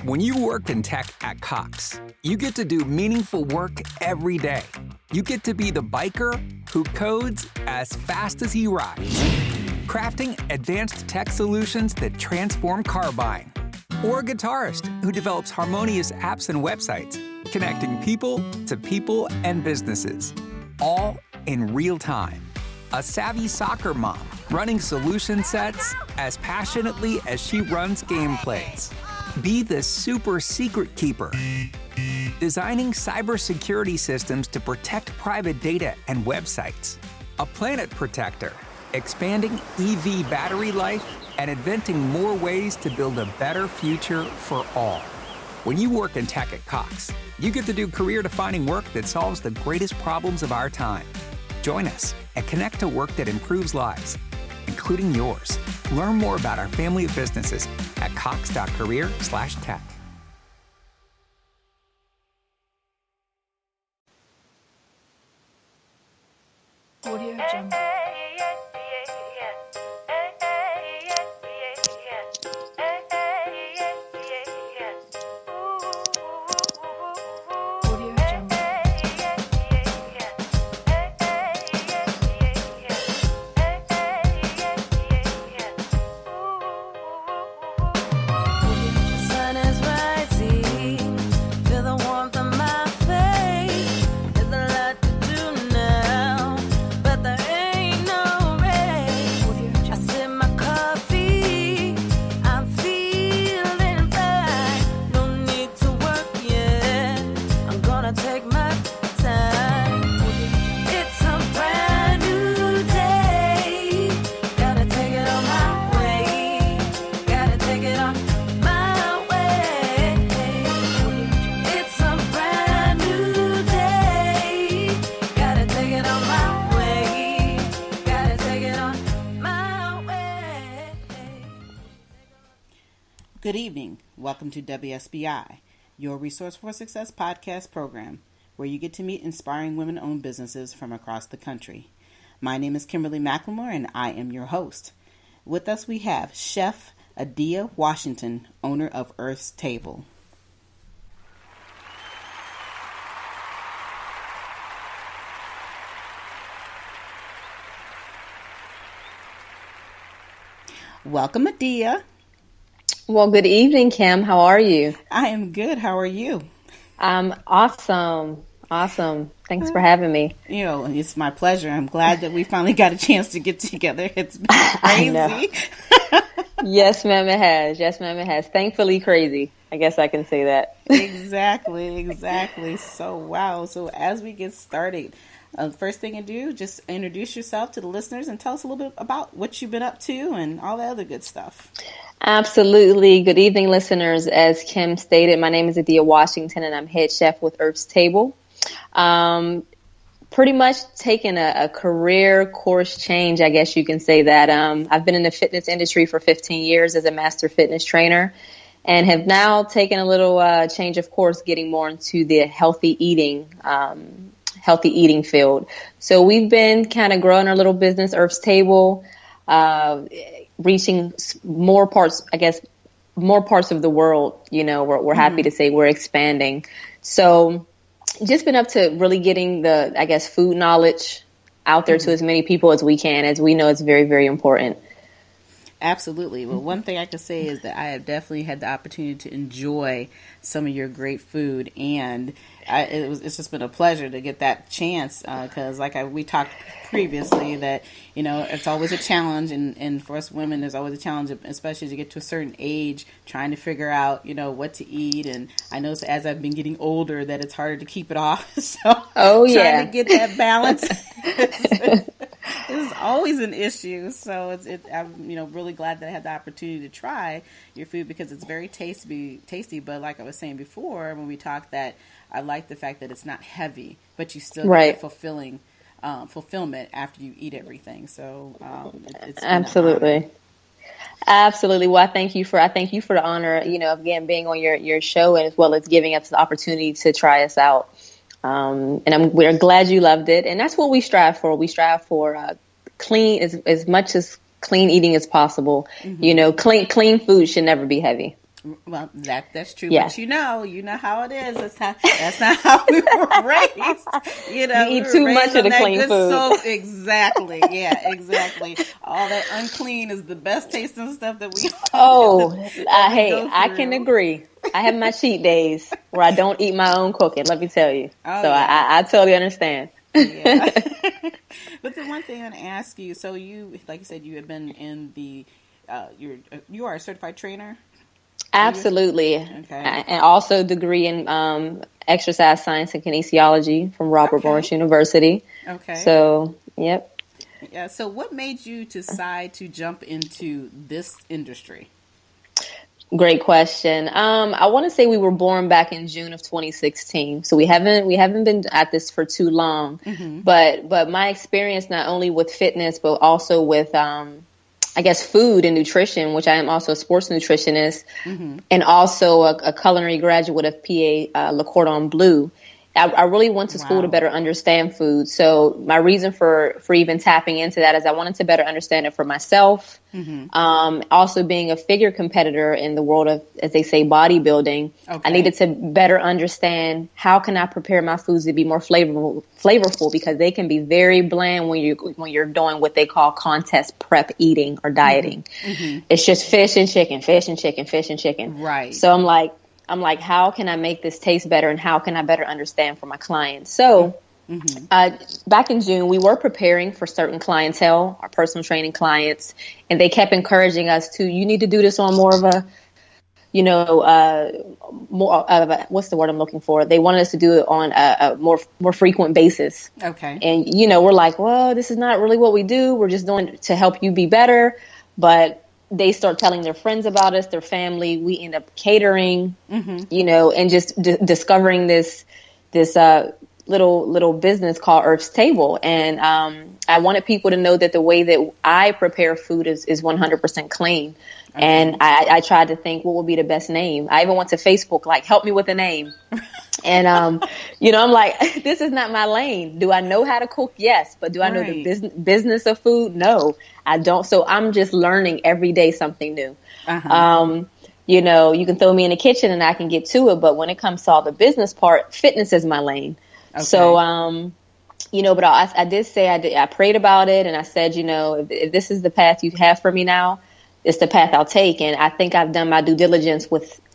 When you work in tech at Cox, you get to do meaningful work every day. You get to be the biker who codes as fast as he rides, crafting advanced tech solutions that transform car buying. Or a guitarist who develops harmonious apps and websites, connecting people to people and businesses, all in real time. A savvy soccer mom running solution sets as passionately as she runs gameplays. Be the super secret keeper, designing cybersecurity systems to protect private data and websites. A planet protector, expanding EV battery life and inventing more ways to build a better future for all. When you work in tech at Cox, you get to do career-defining work that solves the greatest problems of our time. Join us and connect to work that improves lives, including yours. Learn more about our family of businesses at cox.career/tech. Audio Jungle. Good evening. Welcome to WSBI, your Resource for Success podcast program, where you get to meet inspiring women-owned businesses from across the country. My name is Kimberly McLemore, and I am your host. With us, we have Chef Adia Washington, owner of Urth's Table. Welcome, Adia. Well, good evening, Kim. How are you? I am good. How are you? I'm awesome. Awesome. Thanks for having me. You know, it's my pleasure. I'm glad that we finally got a chance to get together. It's been crazy. Yes, ma'am, it has. Yes, ma'am, it has. Thankfully crazy. I guess I can say that. Exactly. So, wow. So as we get started, first thing to do, just introduce yourself to the listeners and tell us a little bit about what you've been up to and all the other good stuff. Absolutely. Good evening, listeners. As Kim stated, my name is Adia Washington, and I'm head chef with Urth's Table. Pretty much taken a career course change, I guess you can say that. I've been in the fitness industry for 15 years as a master fitness trainer, and have now taken a little change of course, getting more into the healthy eating field. So we've been kind of growing our little business, Urth's Table, reaching more parts of the world. You know, we're happy to say we're expanding. So just been up to really getting the, I guess, food knowledge out there to as many people as we can, as we know it's very, very important. Absolutely. Well, one thing I can say is that I have definitely had the opportunity to enjoy some of your great food, and it's just been a pleasure to get that chance because we talked previously that, you know, it's always a challenge, and for us women there's always a challenge, especially as you get to a certain age, trying to figure out, you know, what to eat. And I know as I've been getting older that it's harder to keep it off. So trying to get that balance is always an issue. So I'm really glad that I had the opportunity to try your food because it's very tasty. But like I was saying before when we talked, that I like the fact that it's not heavy, but you still get fulfillment after you eat everything. So it's absolutely. Absolutely. Well, I thank you for the honor, you know, again, being on your show, and as well as giving us the opportunity to try us out. And we're glad you loved it. And that's what we strive for. We strive for clean, as much as clean eating as possible. Mm-hmm. You know, clean food should never be heavy. Well, that's true. Yeah. But you know how it is. That's not how we were raised. You eat too much of the clean food. Soap. Exactly. Yeah, exactly. All that unclean is the best tasting stuff that we. I can agree. I have my cheat days where I don't eat my own cooking. Let me tell you. I totally understand. Yeah. But the one thing I want to ask you, so you, like you said, you have been in the, you are a certified trainer? Absolutely. Okay. And also degree in exercise science and kinesiology from Robert Morris University. Okay. So, yep. Yeah. So what made you decide to jump into this industry? Great question. I want to say we were born back in June of 2016, so we haven't been at this for too long. Mm-hmm. But my experience not only with fitness, but also with I guess food and nutrition, which I am also a sports nutritionist, mm-hmm. and also a culinary graduate of PA Le Cordon Bleu. I really went to school to better understand food. So my reason for even tapping into that is I wanted to better understand it for myself. Mm-hmm. Also being a figure competitor in the world of, as they say, bodybuilding, I needed to better understand how can I prepare my foods to be more flavorful because they can be very bland when you're doing what they call contest prep eating or dieting. Mm-hmm. It's just fish and chicken, fish and chicken, fish and chicken. Right. So I'm like, how can I make this taste better and how can I better understand for my clients? So back in June, we were preparing for certain clientele, our personal training clients, and they kept encouraging us you need to do this on more of a, more of a, what's the word I'm looking for? They wanted us to do it on a more frequent basis. Okay. And, we're like, well, this is not really what we do. We're just doing it to help you be better. But they start telling their friends about us, their family. We end up catering, and just discovering this little business called Urth's Table. And I wanted people to know that the way that I prepare food is 100% clean. Okay. And I tried to think what would be the best name. I even went to Facebook, like, help me with a name. And, I'm like, this is not my lane. Do I know how to cook? Yes. But do I know the business of food? No, I don't. So I'm just learning every day something new. Uh-huh. You can throw me in the kitchen and I can get to it. But when it comes to all the business part, fitness is my lane. Okay. So, but I did say I prayed about it and I said, if this is the path you have for me now, it's the path I'll take. And I think I've done my due diligence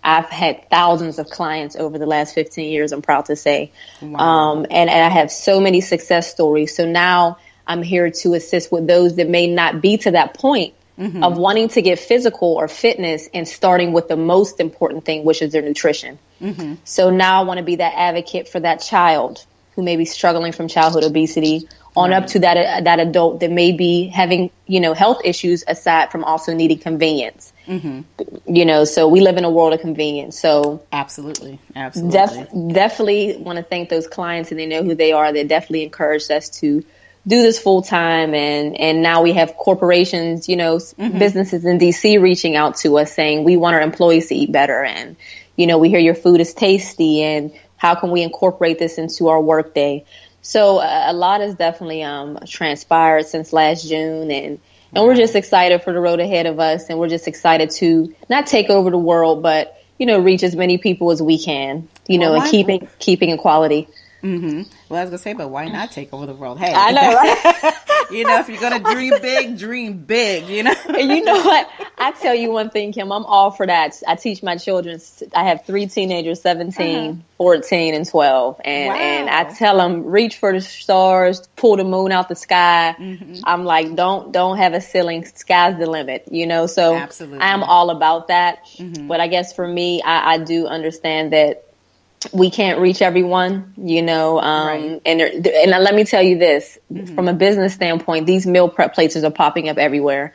I've had thousands of clients over the last 15 years, I'm proud to say. Wow. And I have so many success stories. So now I'm here to assist with those that may not be to that point of wanting to get physical or fitness and starting with the most important thing, which is their nutrition. Mm-hmm. So now I want to be that advocate for that child who may be struggling from childhood obesity on up to that adult that may be having, health issues aside from also needing convenience. Mm-hmm. So we live in a world of convenience. So absolutely. Definitely want to thank those clients, and they know who they are. They definitely encouraged us to do this full time. And now we have corporations, businesses in DC reaching out to us saying, we want our employees to eat better. And, we hear your food is tasty and how can we incorporate this into our workday? So a lot has definitely transpired since last June, and we're just excited for the road ahead of us, and we're just excited to not take over the world, but reach as many people as we can, and keeping equality. Mm-hmm. Well, I was gonna say, but why not take over the world? Hey, I know, right? If you're gonna dream big, dream big. And you know what? I tell you one thing, Kim. I'm all for that. I teach my children. I have 3 teenagers, 17, 14, and 12, and I tell them reach for the stars, pull the moon out the sky. Mm-hmm. I'm like, don't have a ceiling. Sky's the limit. So absolutely. I am all about that. Mm-hmm. But I guess for me, I do understand that we can't reach everyone, and let me tell you this, from a business standpoint, these meal prep places are popping up everywhere.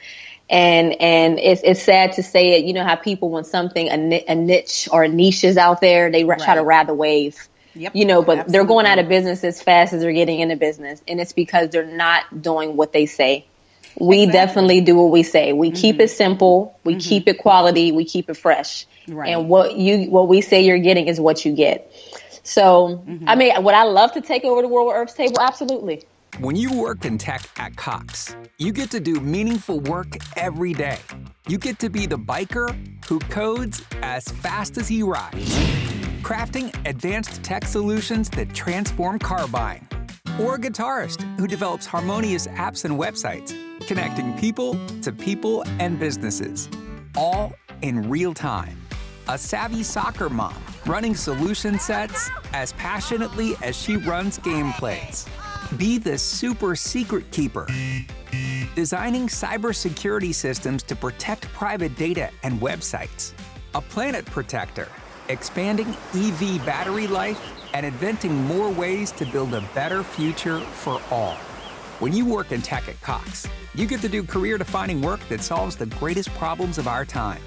And it's sad to say it, how people, when something, a niche or a niche is out there, they try to ride the wave, but absolutely. They're going out of business as fast as they're getting into business. And it's because they're not doing what they say. We definitely do what we say. We keep it simple. We keep it quality. We keep it fresh. Right. And what we say you're getting is what you get. So, I mean, would I love to take over the world with Urth's Table? Absolutely. When you work in tech at Cox, you get to do meaningful work every day. You get to be the biker who codes as fast as he rides, crafting advanced tech solutions that transform car buying. Or a guitarist who develops harmonious apps and websites, connecting people and businesses, all in real time. A savvy soccer mom running solution sets as passionately as she runs gameplays. Be the super secret keeper, designing cybersecurity systems to protect private data and websites. A planet protector, expanding EV battery life and inventing more ways to build a better future for all. When you work in tech at Cox, you get to do career-defining work that solves the greatest problems of our time.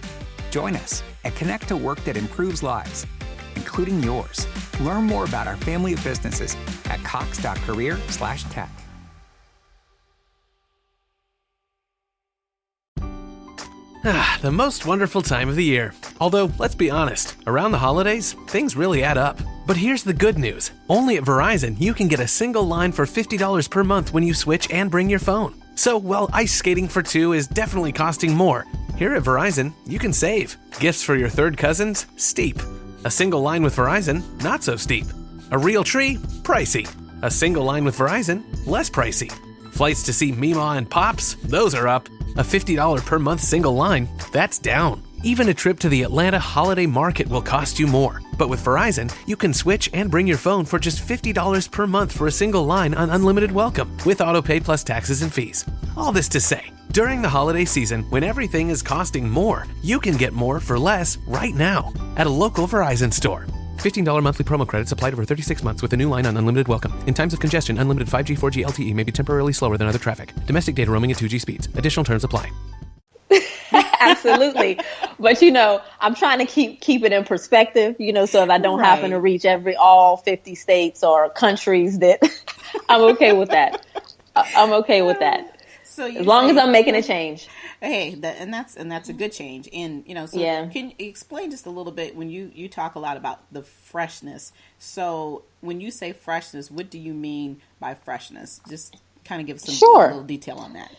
Join us and connect to work that improves lives, including yours. Learn more about our family of businesses at cox.career/tech. The most wonderful time of the year. Although, let's be honest, around the holidays, things really add up. But here's the good news. Only at Verizon, you can get a single line for $50 per month when you switch and bring your phone. So, while ice skating for two is definitely costing more, here at Verizon, you can save. Gifts for your third cousins? Steep. A single line with Verizon? Not so steep. A real tree? Pricey. A single line with Verizon? Less pricey. Flights to see Mima and Pops? Those are up. A $50 per month single line? That's down. Even a trip to the Atlanta Holiday Market will cost you more. But with Verizon, you can switch and bring your phone for just $50 per month for a single line on unlimited welcome, with autopay plus taxes and fees. All this to say, during the holiday season, when everything is costing more, you can get more for less right now at a local Verizon store. $15 monthly promo credits applied over 36 months with a new line on unlimited welcome. In times of congestion, unlimited 5G, 4G LTE may be temporarily slower than other traffic. Domestic data roaming at 2G speeds. Additional terms apply. Absolutely. But, I'm trying to keep it in perspective, so if I don't happen to reach all 50 states or countries, that I'm okay with that. I'm okay with that. So as long as I'm making a change. Hey, that's a good change. And, can you explain just a little bit when you talk a lot about the freshness. So when you say freshness, what do you mean by freshness? Just kind of give some a little detail on that.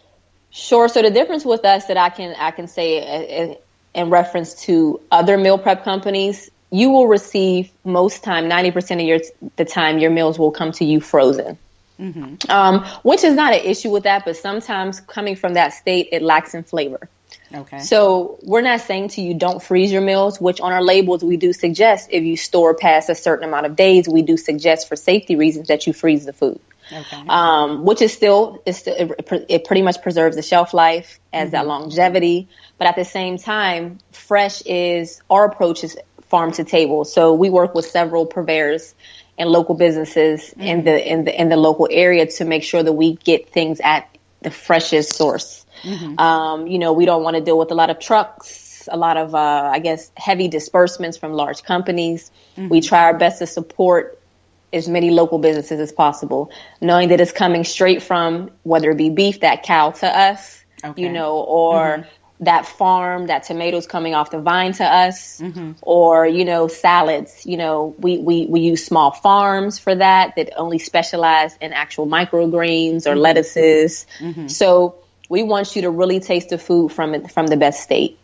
Sure. So the difference with us that I can say in reference to other meal prep companies, you will receive most time, 90% of the time, your meals will come to you frozen. Mm-hmm. Which is not an issue with that, but sometimes coming from that state, it lacks in flavor. Okay. So we're not saying to you, don't freeze your meals, which on our labels, we do suggest if you store past a certain amount of days, we do suggest for safety reasons that you freeze the food. Okay. Which is it pretty much preserves the shelf life, as that longevity. But at the same time, our approach is farm to table. So we work with several purveyors and local businesses in the local area to make sure that we get things at the freshest source. Mm-hmm. We don't want to deal with a lot of trucks, a lot of, heavy disbursements from large companies. Mm-hmm. We try our best to support as many local businesses as possible, knowing that it's coming straight from, whether it be beef, that cow to us, or that farm, that tomatoes coming off the vine to us, or, salads. We use small farms for that only specialize in actual microgreens or lettuces. Mm-hmm. So we want you to really taste the food from the best state.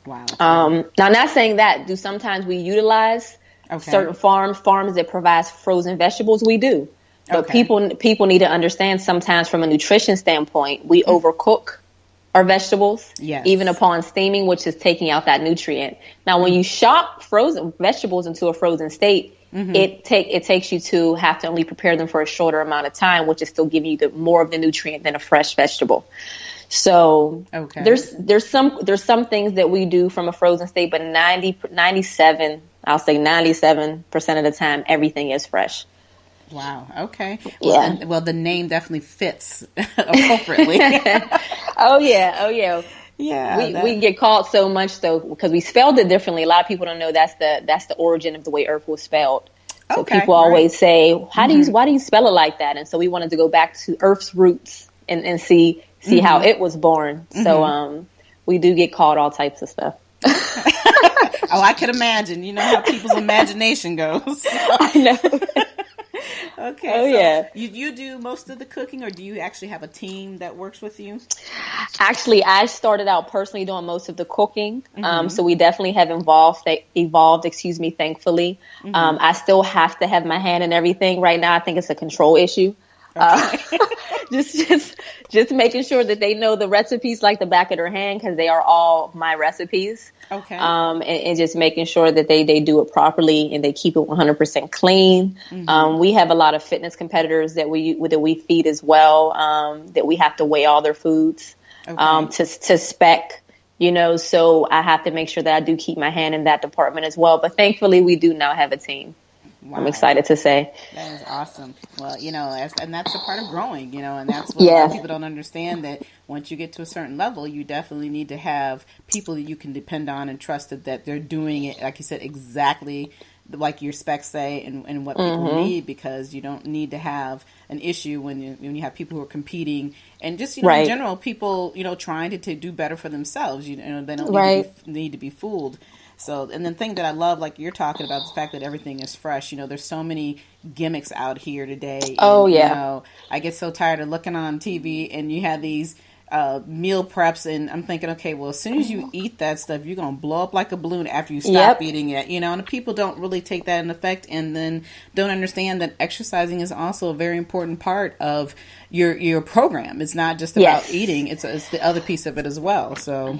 Wow. Now, not saying that, sometimes we utilize certain farms that provide frozen vegetables, we do. But people need to understand sometimes from a nutrition standpoint, we overcook our vegetables, even upon steaming, which is taking out that nutrient. Now, when you shop frozen vegetables into a frozen state, it takes you to have to only prepare them for a shorter amount of time, which is still giving you more of the nutrient than a fresh vegetable. So there's some things that we do from a frozen state, but 97% of the time, everything is fresh. Wow. Okay. Yeah. Well, the name definitely fits appropriately. Oh yeah. Yeah. We get called so much though because we spelled it differently. A lot of people don't know that's the origin of the way Urth was spelled. So people always say, why do you spell it like that? And so we wanted to go back to Urth's roots and see how it was born. So we do get called all types of stuff. Oh, I could imagine. You know how people's imagination goes. I know. Okay. Oh, so yeah. You do most of the cooking, or do you actually have a team that works with you? Actually, I started out personally doing most of the cooking. Mm-hmm. So we definitely have evolved, excuse me, thankfully. Mm-hmm. I still have to have my hand in everything right now. I think it's a control issue. Okay. Just making sure that they know the recipes like the back of their hand, because they are all my recipes. Okay. And just making sure that they do it properly and they keep it 100% clean. Mm-hmm. We have a lot of fitness competitors that we feed as well, that we have to weigh all their foods, Okay. to spec, so I have to make sure that I do keep my hand in that department as well. But thankfully we do now have a team. Wow. I'm excited to say. That is awesome. Well, and that's a part of growing, and that's what a lot of people don't understand, that once you get to a certain level, you definitely need to have people that you can depend on and trust that they're doing it, like you said, exactly like your specs say and what people need, because you don't need to have an issue when you have people who are competing, and just, in general, people, trying to do better for themselves, they don't need to be fooled. So, and the thing that I love, like you're talking about, the fact that everything is fresh. There's so many gimmicks out here today. And, I get so tired of looking on TV and you have these meal preps, and I'm thinking, okay, well, as soon as you eat that stuff, you're going to blow up like a balloon after you stop eating it, and people don't really take that in effect, and then don't understand that exercising is also a very important part of your program. It's not just about eating. It's the other piece of it as well. So...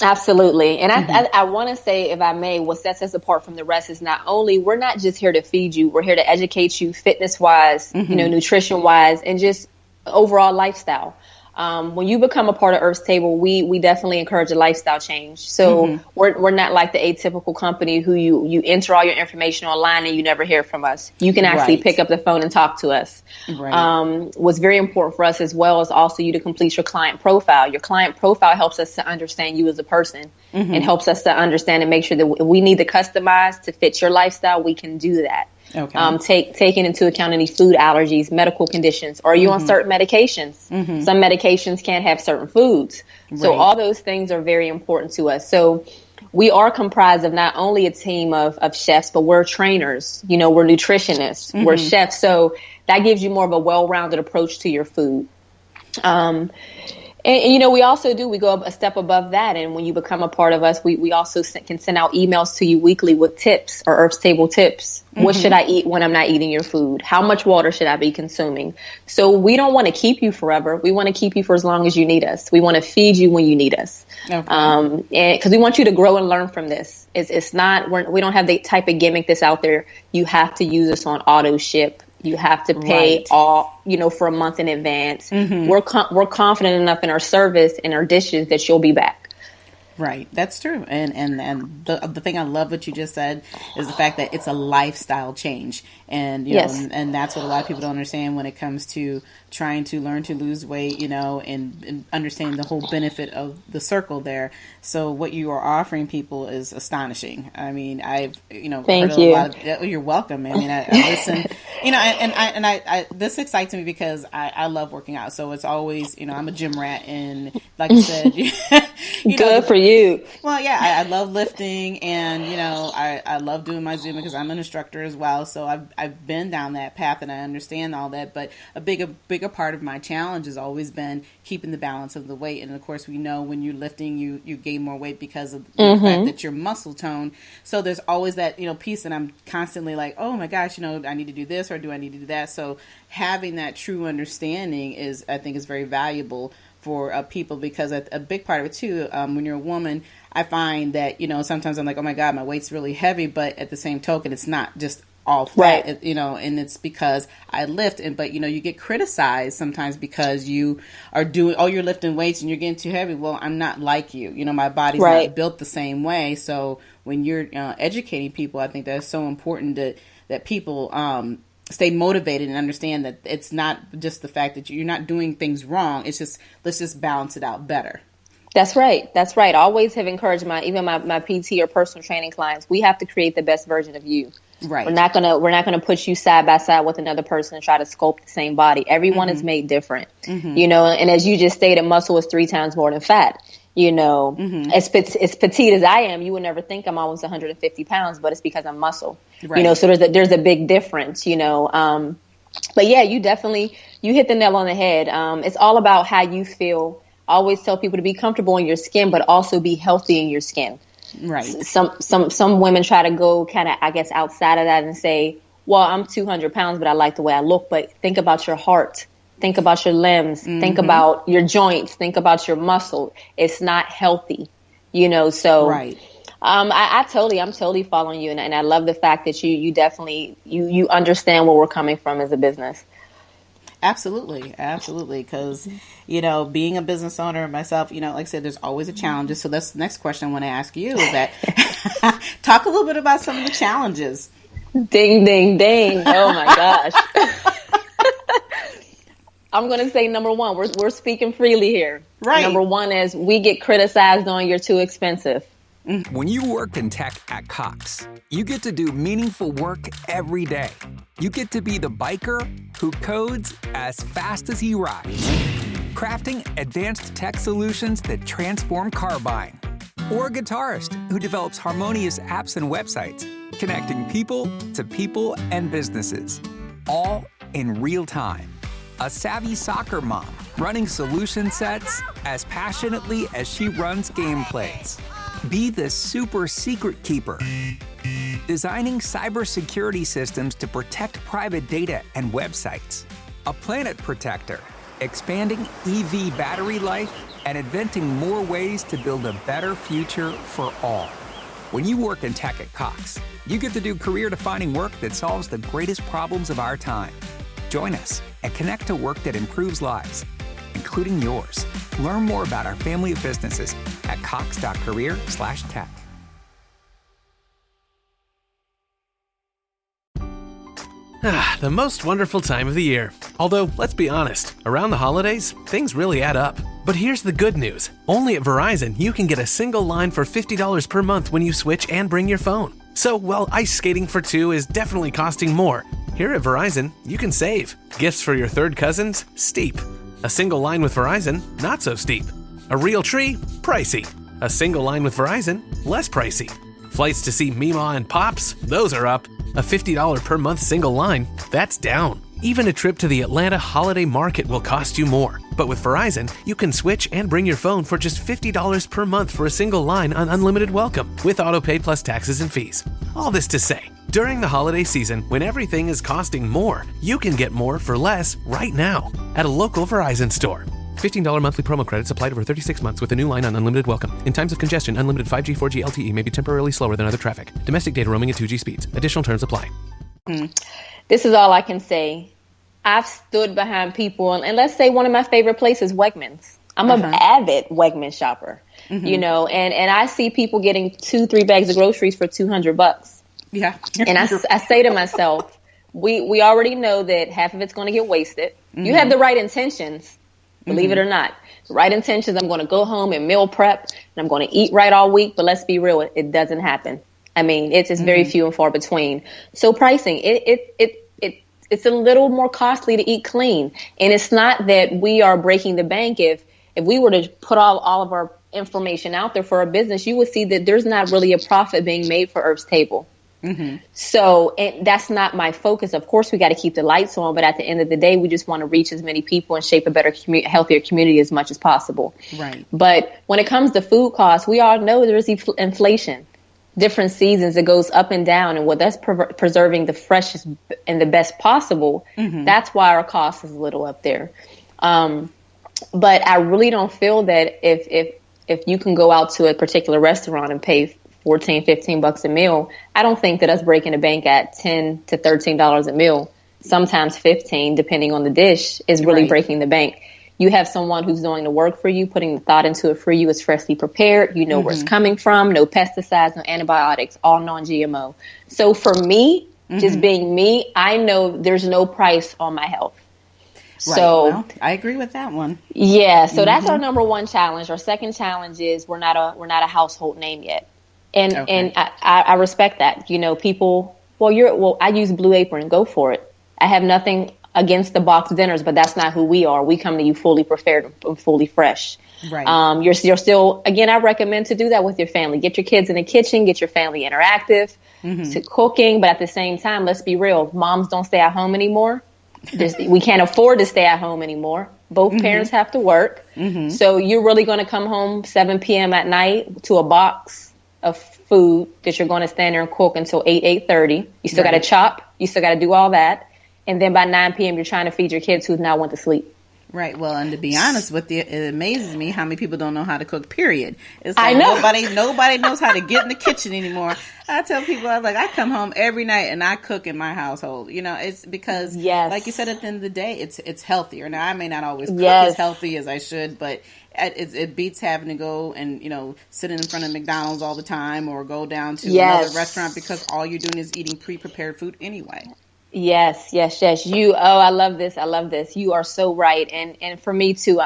Absolutely. And I want to say, if I may, what sets us apart from the rest is not only, we're not just here to feed you, we're here to educate you fitness wise, nutrition wise, and just overall lifestyle. When you become a part of Urth's Table, we definitely encourage a lifestyle change. So we're not like the atypical company who you enter all your information online and you never hear from us. You can actually pick up the phone and talk to us. Right. What's very important for us as well is also you to complete your client profile. Your client profile helps us to understand you as a person, and helps us to understand and make sure that we need to customize to fit your lifestyle. We can do that. Okay. Taking into account any food allergies, medical conditions. Are you on certain medications? Some medications can't have certain foods. So all those things are very important to us. So we are comprised of not only a team of chefs, but we're trainers, we're nutritionists, we're chefs. So that gives you more of a well-rounded approach to your food. And we also we go a step above that. And when you become a part of us, we also can send out emails to you weekly with tips, or Urth's Table tips. What should I eat when I'm not eating your food? How much water should I be consuming? So we don't want to keep you forever. We want to keep you for as long as you need us. We want to feed you when you need us. Okay. And because we want you to grow and learn from this. It's not, we don't have the type of gimmick that's out there. You have to use us on auto ship. You have to pay all, for a month in advance. We're confident enough in our service and our dishes that you'll be back. Right. That's true. And the thing I love what you just said is the fact that it's a lifestyle change. And, you know, and that's what a lot of people don't understand when it comes to trying to learn to lose weight, and understanding the whole benefit of the circle there. So what you are offering people is astonishing. I mean, I've, Thank heard you. a lot of, you're welcome. I mean, I listen, I this excites me because I love working out. So it's always, I'm a gym rat, and like I said, good for you. Well, yeah, I love lifting, and, I love doing my Zumba because I'm an instructor as well. So I've been down that path and I understand all that. But a bigger part of my challenge has always been keeping the balance of the weight. And of course, we know when you're lifting, you gain more weight because of the fact that you're muscle toned. So there's always that, piece that I'm constantly like, oh my gosh, I need to do this or do I need to do that? So having that true understanding I think is very valuable for people, because a big part of it too, when you're a woman, I find that, sometimes I'm like, oh my God, my weight's really heavy, but at the same token, it's not just all fat, right. And it's because I lift, but you get criticized sometimes because you are you're lifting weights and you're getting too heavy. Well, I'm not like you, my body's not built the same way. So when you're educating people, I think that's so important that people stay motivated and understand that it's not just the fact that you're not doing things wrong. It's just, let's just balance it out better. That's right. I always have encouraged my PT or personal training clients. We have to create the best version of you. Right. We're not gonna put you side by side with another person and try to sculpt the same body. Everyone is made different. And as you just stated, muscle is 3 times more than fat. As petite as I am, you would never think I'm almost 150 pounds, but it's because I'm muscle. Right. So there's a big difference. But yeah, you hit the nail on the head. It's all about how you feel. I always tell people to be comfortable in your skin, but also be healthy in your skin. Right. Some women try to go kind of, I guess, outside of that and say, well, I'm 200 pounds, but I like the way I look. But think about your heart. Think about your limbs. Think about your joints. Think about your muscle. It's not healthy, so. Right. I'm totally following you. And I love the fact that you definitely, you understand where we're coming from as a business. Absolutely. Absolutely. Because, being a business owner myself, like I said, there's always a challenge. So that's the next question I want to ask you is that talk a little bit about some of the challenges. Ding, ding, ding. Oh my gosh. I'm going to say number one, we're speaking freely here. Right. Number one is we get criticized on you're too expensive. When you work in tech at Cox, you get to do meaningful work every day. You get to be the biker who codes as fast as he rides, crafting advanced tech solutions that transform car buying, or a guitarist who develops harmonious apps and websites, connecting people and businesses, all in real time. A savvy soccer mom running solution sets as passionately as she runs gameplays. Be the super secret keeper, designing cybersecurity systems to protect private data and websites. A planet protector, expanding EV battery life and inventing more ways to build a better future for all. When you work in tech at Cox, you get to do career-defining work that solves the greatest problems of our time. Join us and connect to work that improves lives, including yours. Learn more about our family of businesses at cox.career/tech. The most wonderful time of the year. Although, let's be honest, around the holidays, things really add up. But here's the good news. Only at Verizon, you can get a single line for $50 per month when you switch and bring your phone. So, while ice skating for two is definitely costing more, here at Verizon, you can save. Gifts for your third cousins? Steep. A single line with Verizon? Not so steep. A real tree? Pricey. A single line with Verizon? Less pricey. Flights to see Mima and Pops? Those are up. A $50 per month single line? That's down. Even a trip to the Atlanta Holiday Market will cost you more. But with Verizon, you can switch and bring your phone for just $50 per month for a single line on unlimited welcome, with autopay plus taxes and fees. All this to say, during the holiday season, when everything is costing more, you can get more for less right now at a local Verizon store. $15 monthly promo credits applied over 36 months with a new line on unlimited welcome. In times of congestion, unlimited 5G, 4G LTE may be temporarily slower than other traffic. Domestic data roaming at 2G speeds. Additional terms apply. This is all I can say. I've stood behind people, and let's say one of my favorite places, Wegmans. I'm an avid Wegmans shopper, and I see people getting 2-3 bags of groceries for $200. Yeah. And I say to myself, we already know that half of it's going to get wasted. You have the right intentions, believe it or not. The right intentions, I'm going to go home and meal prep, and I'm going to eat right all week. But let's be real, it doesn't happen. I mean, it's just very few and far between. So pricing, it's a little more costly to eat clean. And it's not that we are breaking the bank. If we were to put all of our information out there for our business, you would see that there's not really a profit being made for Urth's Table. So that's not my focus. Of course, we got to keep the lights on, but at the end of the day, we just want to reach as many people and shape a better, healthier community as much as possible. Right. But when it comes to food costs, we all know there's inflation. Different seasons, it goes up and down, and with us preserving the freshest and the best possible, that's why our cost is a little up there. But I really don't feel that if you can go out to a particular restaurant and pay $14-15 a meal, I don't think that us breaking the bank at $10 to $13 a meal, sometimes $15, depending on the dish, is really breaking the bank. You have someone who's doing the work for you, putting the thought into it for you. It's freshly prepared. You know where it's coming from. No pesticides, no antibiotics, all non-GMO. So for me, just being me, I know there's no price on my health. Right. So well, I agree with that one. Yeah. So that's our number one challenge. Our second challenge is we're not a household name yet. And and I respect that. People, I use Blue Apron. Go for it. I have nothing against the box dinners, but that's not who we are. We come to you fully prepared and fully fresh. Right. You're still, again, I recommend to do that with your family. Get your kids in the kitchen, get your family interactive to cooking. But at the same time, let's be real. Moms don't stay at home anymore. We can't afford to stay at home anymore. Both parents have to work. So you're really going to come home 7 p.m. at night to a box of food that you're going to stand there and cook until 8:30. You still got to chop. You still got to do all that. And then by 9 p.m., you're trying to feed your kids who now want to sleep. Right. Well, and to be honest with you, it amazes me how many people don't know how to cook, period. It's like I know. Nobody knows how to get in the kitchen anymore. I tell people, I come home every night and I cook in my household. It's because, like you said, at the end of the day, it's healthier. Now, I may not always cook as healthy as I should, but it beats having to go and, sit in front of McDonald's all the time or go down to another restaurant because all you're doing is eating pre-prepared food anyway. Yes. I love this. You are so right. And for me too,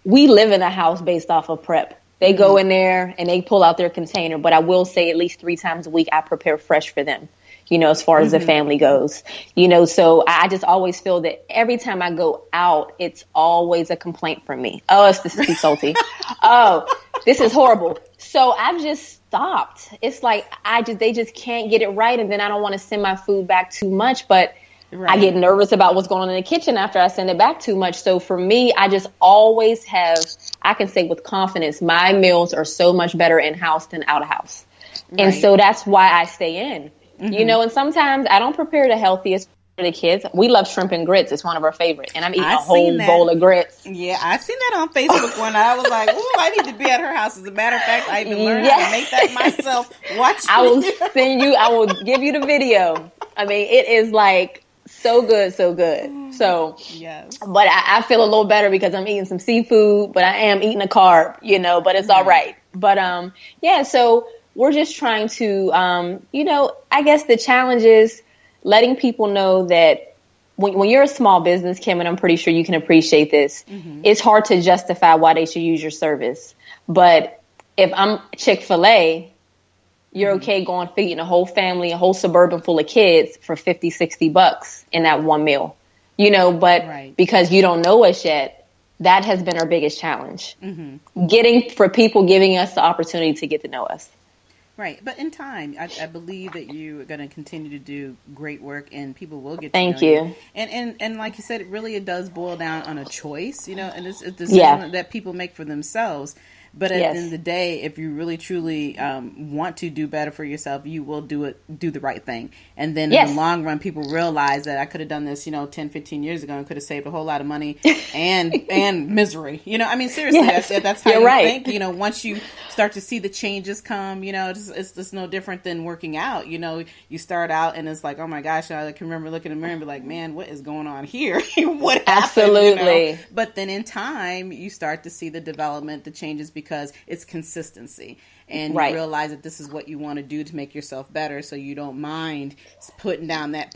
we live in a house based off of prep. They go in there and they pull out their container, but I will say at least 3 times a week, I prepare fresh for them, as far as the family goes, so I just always feel that every time I go out, it's always a complaint from me. Oh, this is too salty. Oh, this is horrible. So I've just stopped. It's like, they just can't get it right. And then I don't want to send my food back too much, but I get nervous about what's going on in the kitchen after I send it back too much. So for me, I just always I can say with confidence, my meals are so much better in-house than out-of-house. And so that's why I stay in, and sometimes I don't prepare the healthiest for the kids. We love shrimp and grits. It's one of our favorites. And I'm eating a whole bowl of grits. Yeah, I seen that on Facebook one night. I was like, ooh, I need to be at her house. As a matter of fact, I even learned how to make that myself. I will give you the video. I mean, it is like so good. So, yes. But I feel a little better because I'm eating some seafood, but I am eating a carb, but it's all right. But, so we're just trying to, I guess the challenge is letting people know that when you're a small business, Kim, and I'm pretty sure you can appreciate this, it's hard to justify why they should use your service. But if I'm Chick-fil-A, you're okay going feeding a whole family, a whole suburban full of kids for $50-$60 in that one meal, but because you don't know us yet, that has been our biggest challenge. For people giving us the opportunity to get to know us. Right. But in time, I believe that you are going to continue to do great work and people will get to Thank know you. And like you said, it does boil down on a choice, and it's a decision that people make for themselves. But at the end of the day, if you really truly want to do better for yourself, you will do the right thing. And then in the long run, people realize that I could have done this, 10, 15 years ago and could have saved a whole lot of money and misery. I mean, seriously, that's how you think. Once you start to see the changes come, it's just no different than working out. You start out and it's like, oh my gosh, I can remember looking in the mirror and be like, man, what is going on here? What happened? Absolutely. But then in time, you start to see the development, the changes, because it's consistency and you realize that this is what you want to do to make yourself better, so you don't mind putting down that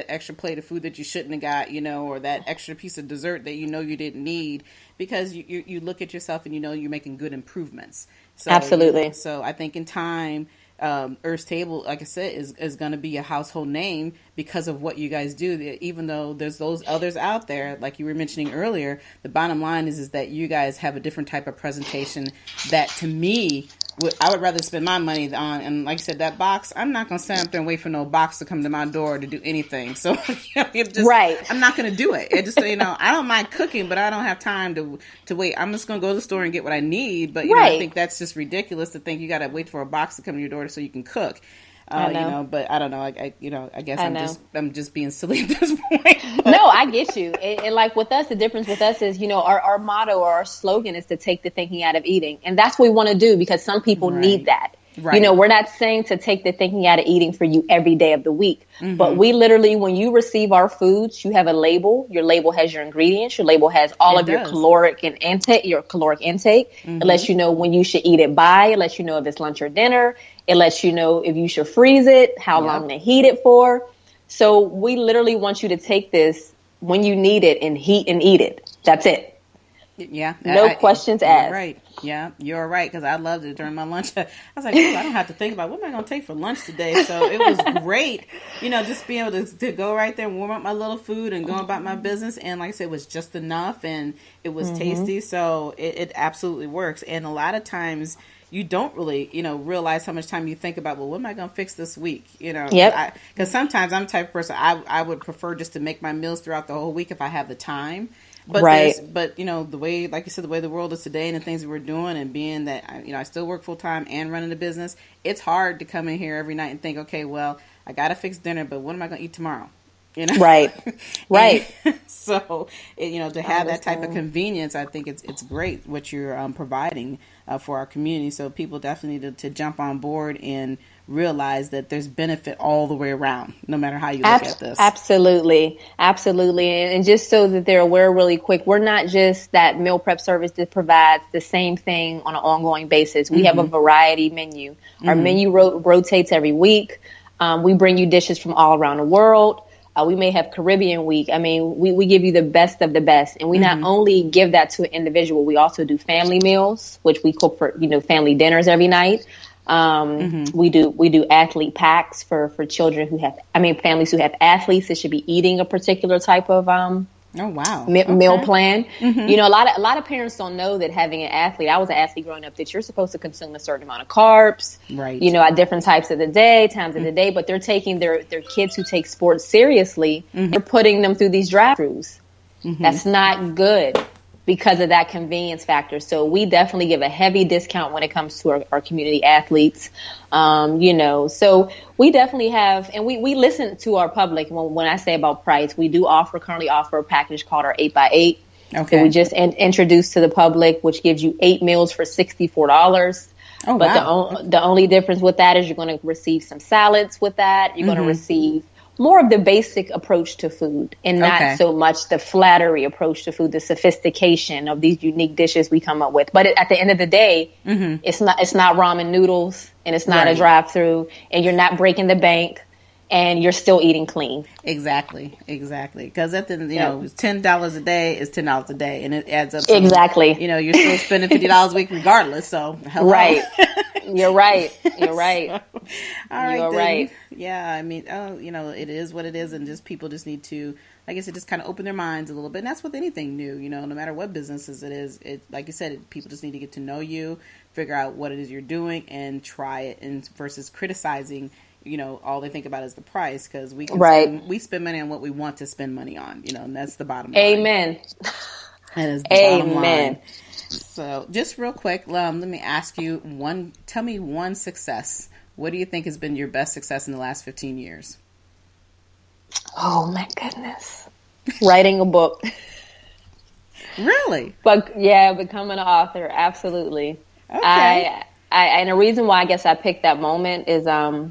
extra plate of food that you shouldn't have got, or that extra piece of dessert that you didn't need, because you look at yourself and you're making good improvements. So, absolutely. So I think in time, Urth's Table, like I said, is going to be a household name because of what you guys do. Even though there's those others out there, like you were mentioning earlier, the bottom line is that you guys have a different type of presentation that, to me, I would rather spend my money on. And like I said, that box, I'm not going to stand up there and wait for no box to come to my door to do anything. So I'm not going to do it. It just, I don't mind cooking, but I don't have time to wait. I'm just going to go to the store and get what I need. But I think that's just ridiculous to think you got to wait for a box to come to your door so you can cook. But I don't know. I guess I'm just being silly at this point. No, I get you. And like with us, the difference with us is, our motto or our slogan is to take the thinking out of eating. And that's what we want to do because some people need that. Right. We're not saying to take the thinking out of eating for you every day of the week, but we literally, when you receive our foods, you have a label. Your label has your ingredients. Your label has all of your caloric intake. It lets you know when you should eat it by. It lets you know if it's lunch or dinner. It lets you know if you should freeze it, how long to heat it for. So we literally want you to take this when you need it and heat and eat it. That's it. Yeah. No questions asked. Right. Yeah, you're right, because I loved it during my lunch. I was like, I don't have to think about what am I going to take for lunch today. So it was great, just being able to go right there and warm up my little food and go about my business. And like I said, it was just enough and it was tasty. So it absolutely works. And a lot of times, you don't really, realize how much time you think about, well, what am I going to fix this week? Yep. Because sometimes I'm the type of person, I would prefer just to make my meals throughout the whole week if I have the time. But right. The way, like you said, the way the world is today and the things that we're doing, and being that, I still work full time and running the business, it's hard to come in here every night and think, okay, well, I got to fix dinner, but what am I going to eat tomorrow? Right. Right. So, to have that type of convenience, I think it's great what you're providing for our community. So people definitely need to jump on board and realize that there's benefit all the way around, no matter how you look at this. Absolutely. Absolutely. And just so that they're aware really quick, we're not just that meal prep service that provides the same thing on an ongoing basis. We have a variety menu. Our menu rotates every week. We bring you dishes from all around the world. We may have Caribbean week. I mean, we give you the best of the best. And we not only give that to an individual, we also do family meals, which we cook for, family dinners every night. We do athlete packs for children families who have athletes that should be eating a particular type of, meal plan. A lot of parents don't know that having an athlete, I was an athlete growing up, that you're supposed to consume a certain amount of carbs, right? At different times of the day, but they're taking their kids who take sports seriously, they're putting them through these drive-throughs. That's not good because of that convenience factor. So we definitely give a heavy discount when it comes to our community athletes. So we definitely have, and we listen to our public. When I say about price, we do currently offer a package called our 8x8. Okay. So we just introduced to the public, which gives you 8 meals for $64. Oh, but wow. The only difference with that is you're going to receive some salads with that. You're going to receive more of the basic approach to food and not so much the flattery approach to food, the sophistication of these unique dishes we come up with. But at the end of the day, it's not ramen noodles, and it's not a drive-through, and you're not breaking the bank, and you're still eating clean. Exactly. Because at the it's $10 a day is $10 a day, and it adds up. To, exactly. You're still spending $50 a week regardless. So hello. Right. You're right. All right. You're right. Yeah. I mean, it is what it is, and just people just need to, like I said, just kind of open their minds a little bit. And that's with anything new. No matter what businesses it is. It, like you said, people just need to get to know you, figure out what it is you're doing, and try it. And versus criticizing, all they think about is the price, because we spend money on what we want to spend money on. And that's the bottom line. Amen. That is the bottom line. So just real quick, let me ask you tell me one success. What do you think has been your best success in the last 15 years? Oh my goodness. Writing a book. Really? But yeah, becoming an author. Absolutely. Okay. And the reason why I guess I picked that moment is I've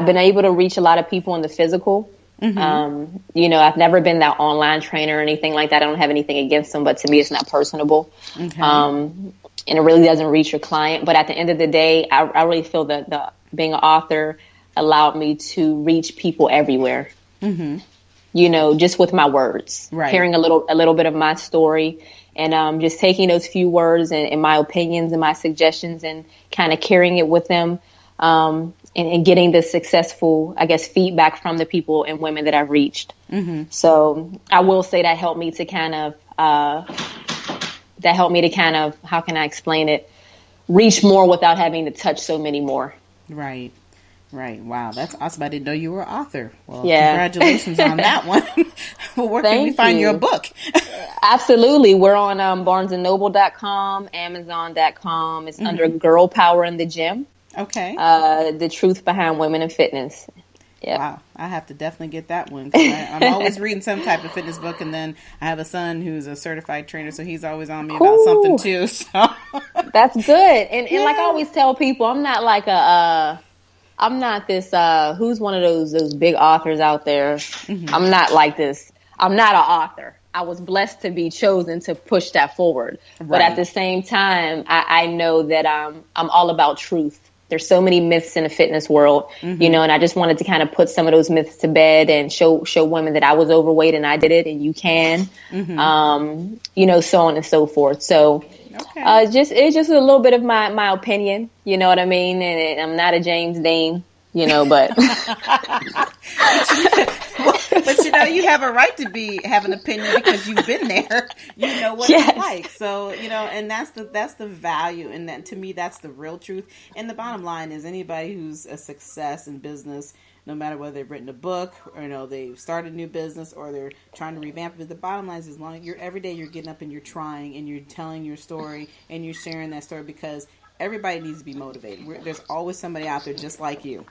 been able to reach a lot of people in the physical. I've never been that online trainer or anything like that. I don't have anything against them, but to me, it's not personable. Okay. And it really doesn't reach your client. But at the end of the day, I really feel that being an author allowed me to reach people everywhere. Just with my words, hearing a little bit of my story, and just taking those few words and my opinions and my suggestions and kind of carrying it with them. And getting the successful, I guess, feedback from the people and women that I've reached. So I will say that helped me to kind of, how can I explain it? Reach more without having to touch so many more. Right. Wow, that's awesome. I didn't know you were an author. Well, congratulations on that one. Well, where can we find your book? Absolutely. We're on barnesandnoble.com, amazon.com. It's under Girl Power in the Gym. Okay. The truth behind women in fitness. Yep. Wow. I have to definitely get that one. I'm always reading some type of fitness book, and then I have a son who's a certified trainer, so he's always on me about something too. So that's good. And like I always tell people, I'm not like I'm not this, who's one of those big authors out there. I'm not like this. I'm not an author. I was blessed to be chosen to push that forward. Right. But at the same time, I know that I'm all about truth. There's so many myths in the fitness world, and I just wanted to kind of put some of those myths to bed and show women that I was overweight and I did it and you can, so on and so forth. So it's just a little bit of my opinion, you know what I mean? And I'm not a James Dean, but. But have a right to have an opinion because you've been there. You know what Yes. it's like. So, and that's the value. And that, to me, that's the real truth. And the bottom line is anybody who's a success in business, no matter whether they've written a book or, they've started a new business or they're trying to revamp it. The bottom line is as long as every day you're getting up and you're trying and you're telling your story and you're sharing that story, because everybody needs to be motivated. There's always somebody out there just like you.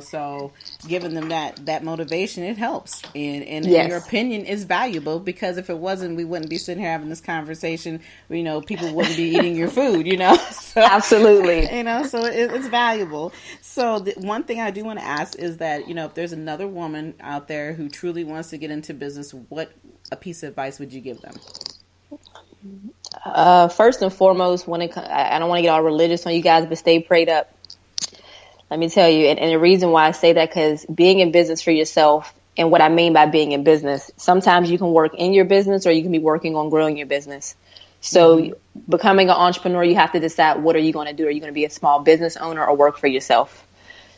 So giving them that motivation, it helps. And Yes. your opinion is valuable, because if it wasn't, we wouldn't be sitting here having this conversation. People wouldn't be eating your food, So, Absolutely. So it's valuable. So the one thing I do want to ask is that, if there's another woman out there who truly wants to get into business, what a piece of advice would you give them? First and foremost, I don't want to get all religious on you guys, but stay prayed up. Let me tell you, and the reason why I say that, because being in business for yourself, and what I mean by being in business, sometimes you can work in your business or you can be working on growing your business. So becoming an entrepreneur, you have to decide, what are you going to do? Are you going to be a small business owner or work for yourself?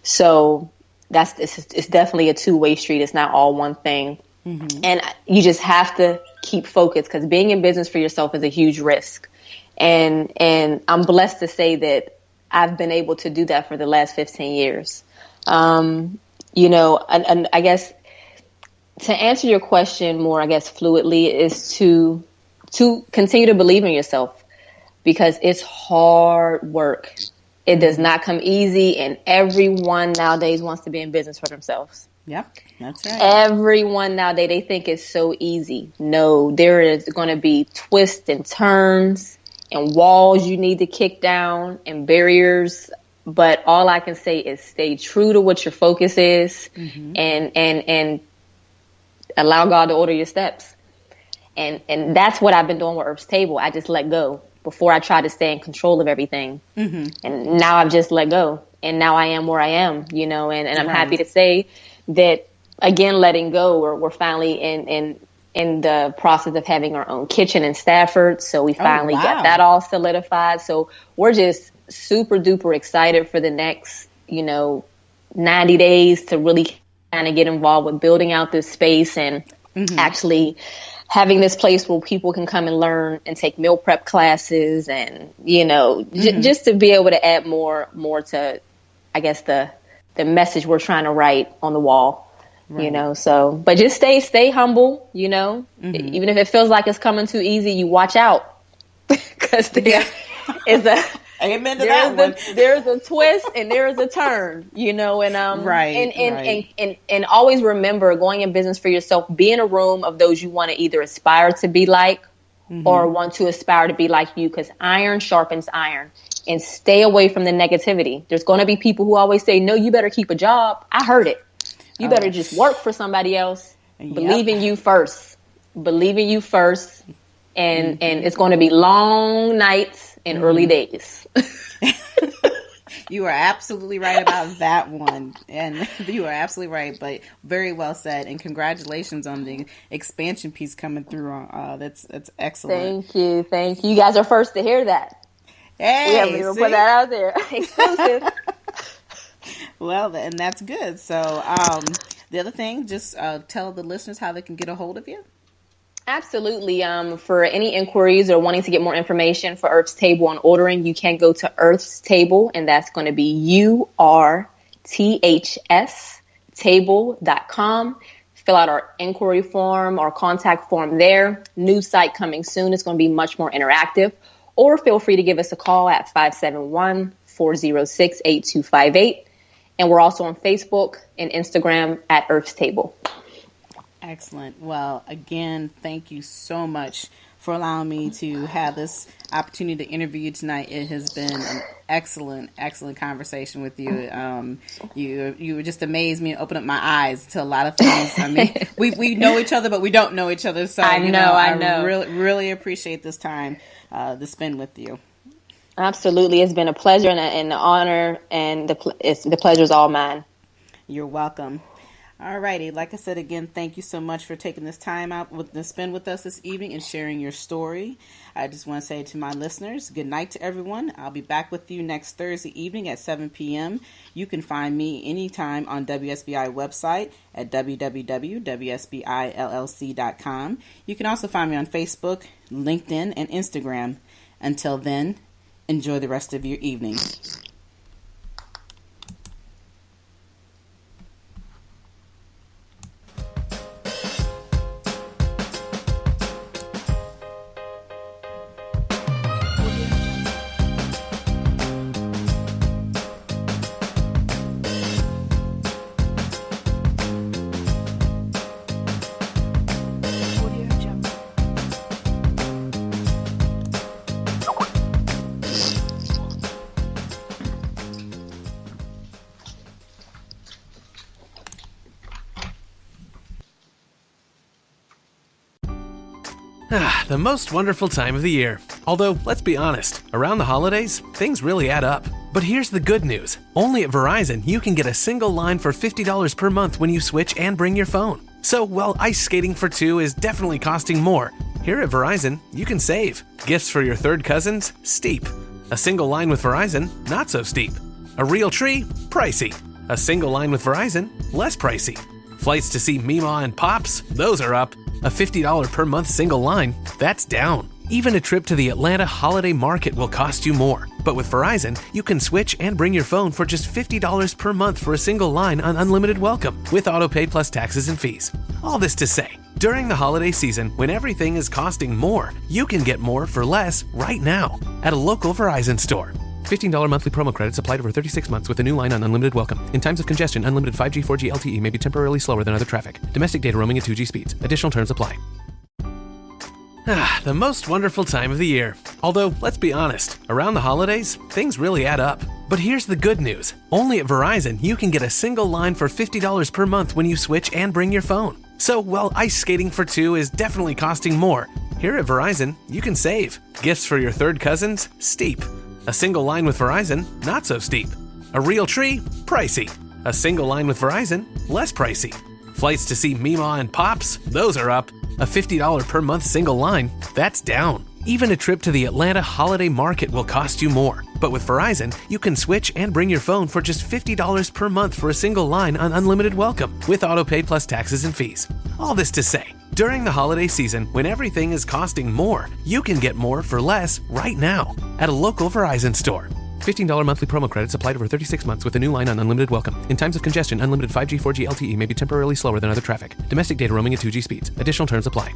So it's definitely a two-way street. It's not all one thing. Mm-hmm. And you just have to keep focused, because being in business for yourself is a huge risk. And I'm blessed to say that I've been able to do that for the last 15 years. And I guess to answer your question more, fluidly, is to continue to believe in yourself, because it's hard work. It does not come easy, and everyone nowadays wants to be in business for themselves. Yep, that's right. Everyone nowadays, they think it's so easy. No, there is going to be twists and turns and walls you need to kick down and barriers. But all I can say is stay true to what your focus is, and allow God to order your steps. And that's what I've been doing with Urth's Table. I just let go. Before, I tried to stay in control of everything. Mm-hmm. And now I've just let go. And now I am where I am, and I'm happy to say that, again, letting go, we're finally in the process of having our own kitchen in Stafford. So we finally got that all solidified. So we're just super duper excited for the next, 90 days to really kind of get involved with building out this space and actually having this place where people can come and learn and take meal prep classes and, just to be able to add more to, I guess, the message we're trying to write on the wall. Right. But just stay humble, even if it feels like it's coming too easy, you watch out, because there is Amen to that one. There's a twist and there's a turn, and and always remember, going in business for yourself, be in a room of those you want to either aspire to be like or want to aspire to be like you, because iron sharpens iron. And stay away from the negativity. There's going to be people who always say, no, you better keep a job. I heard it. You better just work for somebody else. Yep. Believe in you first. And it's going to be long nights and early days. You are absolutely right about that one. And you are absolutely right, but very well said. And congratulations on the expansion piece coming through. That's excellent. Thank you. You guys are first to hear that. Hey, we haven't even put that out there. Exclusive. Well, and that's good. So the other thing, just tell the listeners how they can get a hold of you. Absolutely. For any inquiries or wanting to get more information for Urth's Table on ordering, you can go to Urth's Table, and that's going to be URTHS table.com. Fill out our inquiry form or contact form there. New site coming soon. It's going to be much more interactive. Or feel free to give us a call at 571-406-8258. And we're also on Facebook and Instagram at Urth's Table. Excellent. Well, again, thank you so much for allowing me to have this opportunity to interview you tonight. It has been an excellent conversation with you. You just amazed me and opened up my eyes to a lot of things. I mean, we know each other, but we don't know each other. So I know. I really appreciate this time to spend with you. Absolutely. It's been a pleasure and an honor, and the pleasure is all mine. You're welcome. Alrighty, like I said again, thank you so much for taking this time out to spend with us this evening and sharing your story. I just want to say to my listeners, good night to everyone. I'll be back with you next Thursday evening at 7 p.m. You can find me anytime on WSBI website at www.wsbillc.com. You can also find me on Facebook, LinkedIn, and Instagram. Until then, enjoy the rest of your evening. The most wonderful time of the year. Although, let's be honest, around the holidays, things really add up. But here's the good news. Only at Verizon, you can get a single line for $50 per month when you switch and bring your phone. So, while ice skating for two is definitely costing more, here at Verizon, you can save. Gifts for your third cousins? Steep. A single line with Verizon? Not so steep. A real tree? Pricey. A single line with Verizon? Less pricey. Flights to see Mima and Pops? Those are up. A $50 per month single line? That's down. Even a trip to the Atlanta holiday market will cost you more. But with Verizon, you can switch and bring your phone for just $50 per month for a single line on unlimited welcome, with autopay plus taxes and fees. All this to say, during the holiday season, when everything is costing more, you can get more for less right now at a local Verizon store. $15 monthly promo credits applied over 36 months with a new line on unlimited welcome. In times of congestion, unlimited 5G, 4G LTE may be temporarily slower than other traffic. Domestic data roaming at 2G speeds. Additional terms apply. The most wonderful time of the year. Although, let's be honest, around the holidays, things really add up. But here's the good news. Only at Verizon, you can get a single line for $50 per month when you switch and bring your phone. So, while ice skating for two is definitely costing more, here at Verizon, you can save. Gifts for your third cousins? Steep. A single line with Verizon? Not so steep. A real tree? Pricey. A single line with Verizon? Less pricey. Flights to see Mima and Pops? Those are up. A $50 per month single line? That's down. Even a trip to the Atlanta holiday market will cost you more. But with Verizon, you can switch and bring your phone for just $50 per month for a single line on unlimited welcome, with autopay plus taxes and fees. All this to say, during the holiday season, when everything is costing more, you can get more for less right now at a local Verizon store. $15 monthly promo credits applied over 36 months with a new line on unlimited welcome. In times of congestion, unlimited 5G, 4G LTE may be temporarily slower than other traffic. Domestic data roaming at 2G speeds. Additional terms apply.